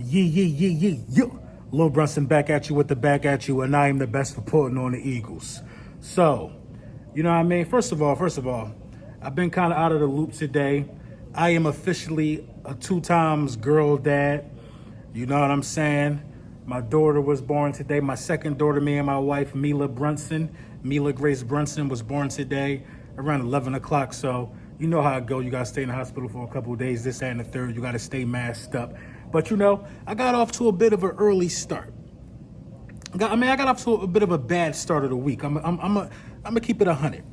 Yeah. Lil Brunson back at you with the back at you, and I am the best reporting on the Eagles. So, you know what I mean? First of all, I've been kind of out of the loop today. I am officially a 2 times girl dad. You know what I'm saying? My daughter was born today. My second daughter, me and my wife, Mila Grace Brunson, was born today around 11 o'clock. So, you know how it go. You got to stay in the hospital for a couple of days, this, that, and the third. You got to stay masked up. But, you know, I got off to a bit of an early start. I got off to a bit of a bad start of the week. I'm gonna keep it 100.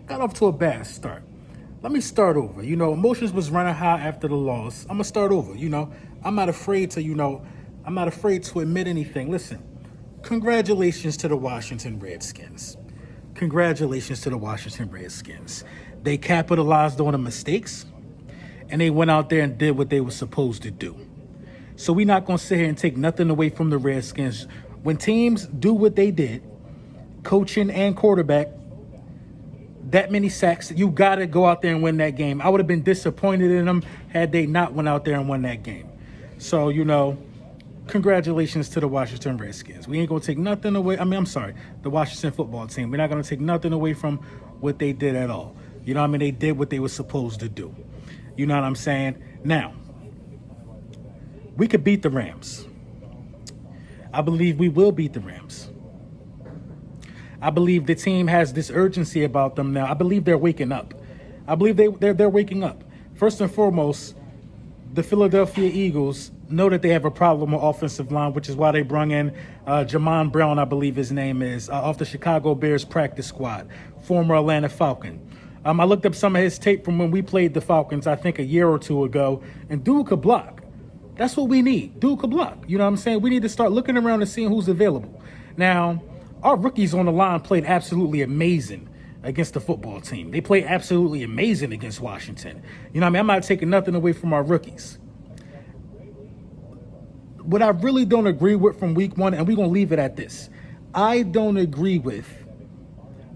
Got off to a bad start. Let me start over. You know, emotions was running high after the loss. I'm gonna start over. You know, I'm not afraid to admit anything. Listen, congratulations to the Washington Redskins. Congratulations to the Washington Redskins. They capitalized on the mistakes, and they went out there and did what they were supposed to do. So we're not going to sit here and take nothing away from the Redskins. When teams do what they did, coaching and quarterback, that many sacks, you got to go out there and win that game. I would have been disappointed in them had they not went out there and won that game. So, you know, congratulations to the Washington Redskins. We ain't going to take nothing away. The Washington football team. We're not going to take nothing away from what they did at all. You know what I mean? They did what they were supposed to do. You know what I'm saying? Now, we could beat the Rams. I believe we will beat the Rams. I believe the team has this urgency about them now. I believe they're waking up. I believe they're waking up. First and foremost, the Philadelphia Eagles know that they have a problem with offensive line, which is why they brung in Jamon Brown, I believe his name is, off the Chicago Bears practice squad, former Atlanta Falcon. I looked up some of his tape from when we played the Falcons, I think a year or two ago, and dude could block. That's what we need. Dude could block. You know what I'm saying? We need to start looking around and seeing who's available. Now, our rookies on the line played absolutely amazing against the football team. They played absolutely amazing against Washington. You know what I mean? I'm not taking nothing away from our rookies. What I really don't agree with from week 1, and we're going to leave it at this, I don't agree with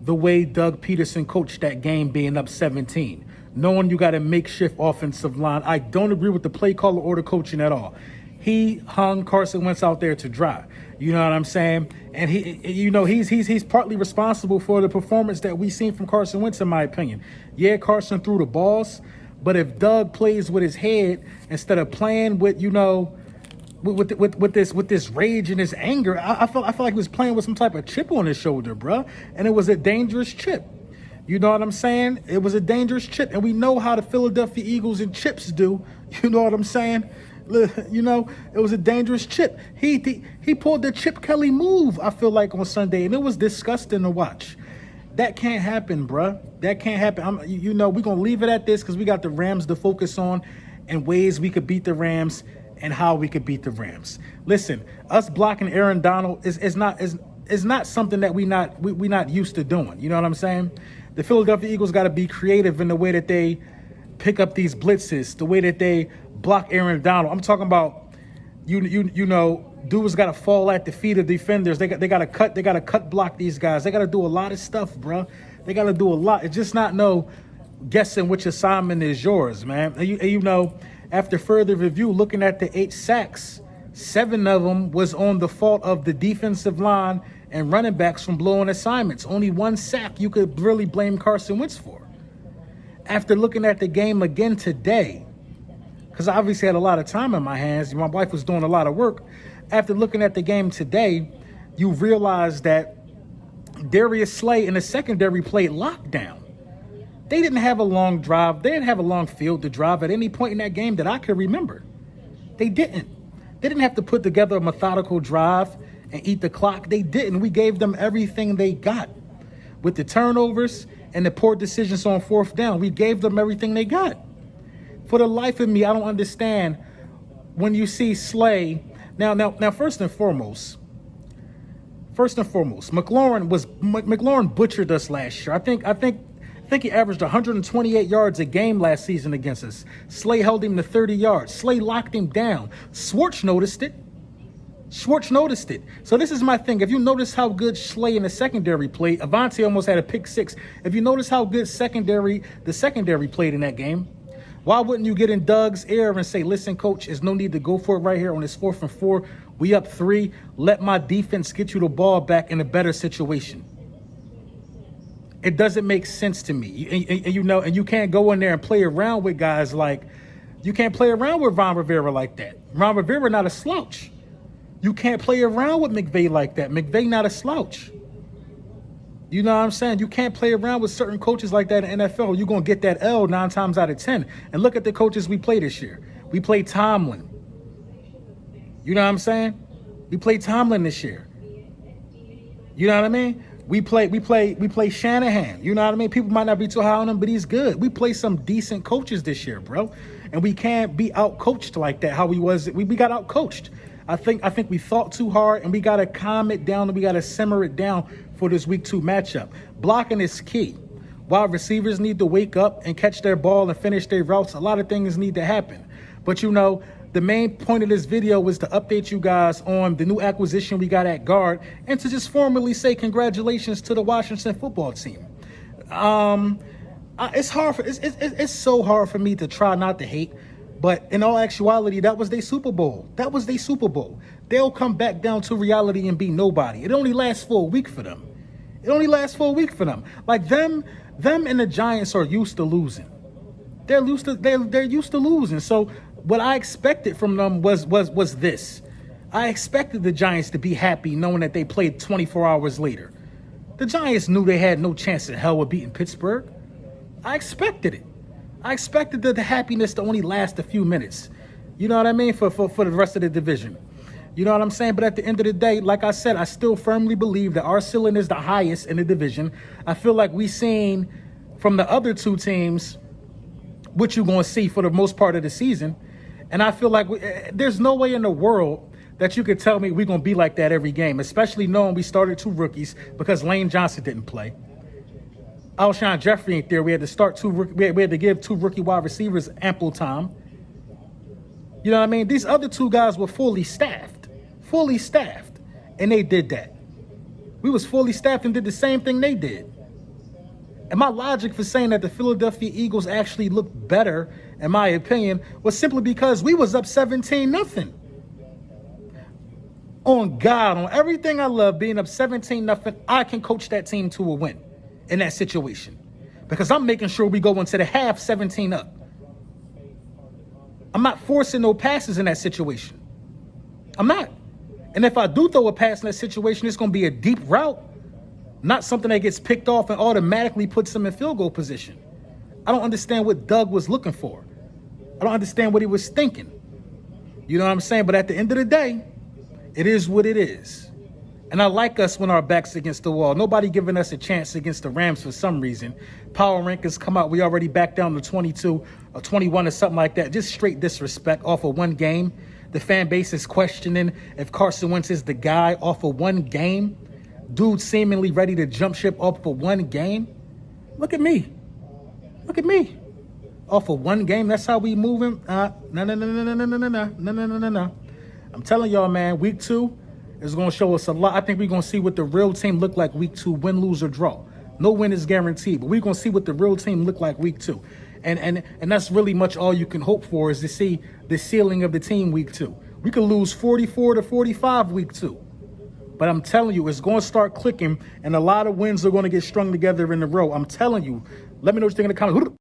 the way Doug Peterson coached that game being up 17. Knowing you got a makeshift offensive line. I don't agree with the play caller or the coaching at all. He hung Carson Wentz out there to dry. You know what I'm saying? And he's partly responsible for the performance that we've seen from Carson Wentz, in my opinion. Yeah, Carson threw the balls, but if Doug plays with his head instead of playing with, with this rage and this anger, I felt like he was playing with some type of chip on his shoulder, bruh. And it was a dangerous chip. You know what I'm saying? It was a dangerous chip, and we know how the Philadelphia Eagles and chips do. You know what I'm saying? You know, it was a dangerous chip. He pulled the Chip Kelly move, I feel like, on Sunday, and it was disgusting to watch. That can't happen, bruh. That can't happen. We're going to leave it at this because we got the Rams to focus on and ways we could beat the Rams and how we could beat the Rams. Listen, us blocking Aaron Donald is not something that we not used to doing. You know what I'm saying? The Philadelphia Eagles got to be creative in the way that they pick up these blitzes, the way that they block Aaron Donald. I'm talking about, dudes got to fall at the feet of defenders. They got to cut block these guys. They got to do a lot of stuff, bro. They got to do a lot. It's just not guessing which assignment is yours, man. And after further review, looking at the 8 sacks, 7 of them was on the fault of the defensive line and running backs from blowing assignments. Only 1 sack you could really blame Carson Wentz for. After looking at the game again today, because I obviously had a lot of time in my hands, my wife was doing a lot of work. After looking at the game today, you realize that Darius Slay in the secondary played lockdown. They didn't have a long drive. They didn't have a long field to drive at any point in that game that I could remember. They didn't. They didn't have to put together a methodical drive and eat the clock. They didn't. We gave them everything they got. With the turnovers and the poor decisions on 4th down, we gave them everything they got. For the life of me, I don't understand when you see Slay. Now, first and foremost, McLaurin butchered us last year. I think he averaged 128 yards a game last season against us. Slay held him to 30 yards. Slay locked him down. Schwartz noticed it. So this is my thing. If you notice how good Slay in the secondary played, Avante almost had a pick 6. If you notice how good the secondary played in that game, Why wouldn't you get in Doug's ear and say, listen, coach, there's no need to go for it right here on this 4th and 4. We up 3. Let my defense get you the ball back in a better situation. It doesn't make sense to me. And you can't go in there and play around with guys like, you can't play around with Ron Rivera like that. Ron Rivera not a slouch. You can't play around with McVay like that. McVay not a slouch. You know what I'm saying? You can't play around with certain coaches like that in the NFL. You're going to get that L 9 times out of 10. And look at the coaches we play this year. We played Tomlin. You know what I'm saying? We played Tomlin this year. You know what I mean? We play Shanahan. You know what I mean? People might not be too high on him, but he's good. We play some decent coaches this year, bro. And we can't be out-coached like that, how we got out-coached. I think we thought too hard, and we got to calm it down, and we got to simmer it down for this week 2 matchup. Blocking is key. While receivers need to wake up and catch their ball and finish their routes, a lot of things need to happen. But, you know, the main point of this video was to update you guys on the new acquisition we got at guard and to just formally say congratulations to the Washington football team. It's so hard for me to try not to hate, but in all actuality, that was their Super Bowl. That was their Super Bowl. They'll come back down to reality and be nobody. It only lasts for a week for them. Like them and the Giants are used to losing. They're used to losing. So what I expected from them was this. I expected the Giants to be happy knowing that they played 24 hours later. The Giants knew they had no chance in hell of beating Pittsburgh. I expected it. I expected the happiness to only last a few minutes. You know what I mean? For the rest of the division. You know what I'm saying? But at the end of the day, like I said, I still firmly believe that our ceiling is the highest in the division. I feel like we seen from the other 2 teams what you're going to see for the most part of the season. And I feel like there's no way in the world that you could tell me we're going to be like that every game, especially knowing we started 2 rookies because Lane Johnson didn't play. Alshon Jeffrey ain't there. We had to start we had to give 2 rookie wide receivers ample time. You know what I mean? These other 2 guys were fully staffed, and they did that. We was fully staffed and did the same thing they did. And my logic for saying that the Philadelphia Eagles actually looked better, in my opinion, was simply because we was up 17-0. On God, on everything I love, being up 17-0, I can coach that team to a win in that situation. Because I'm making sure we go into the half 17 up. I'm not forcing no passes in that situation. I'm not. And if I do throw a pass in that situation, it's going to be a deep route, not something that gets picked off and automatically puts them in field goal position. I don't understand what Doug was looking for. I don't understand what he was thinking. You know what I'm saying? But at the end of the day, it is what it is. And I like us when our back's against the wall. Nobody giving us a chance against the Rams for some reason. Power rankings come out. We already back down to 22 or 21 or something like that. Just straight disrespect off of one game. The fan base is questioning if Carson Wentz is the guy off of one game. Dude seemingly ready to jump ship off of one game. Look at me. Off of one game, that's how we moving. No. I'm telling y'all, man, week 2 is going to show us a lot. I think we're going to see what the real team look like week 2, win, lose, or draw. No win is guaranteed, but we're going to see what the real team look like week 2. And that's really much all you can hope for, is to see the ceiling of the team week 2. We could lose 44-45 week 2. But I'm telling you, it's going to start clicking, and a lot of wins are going to get strung together in a row. I'm telling you. Let me know what you think in the comments.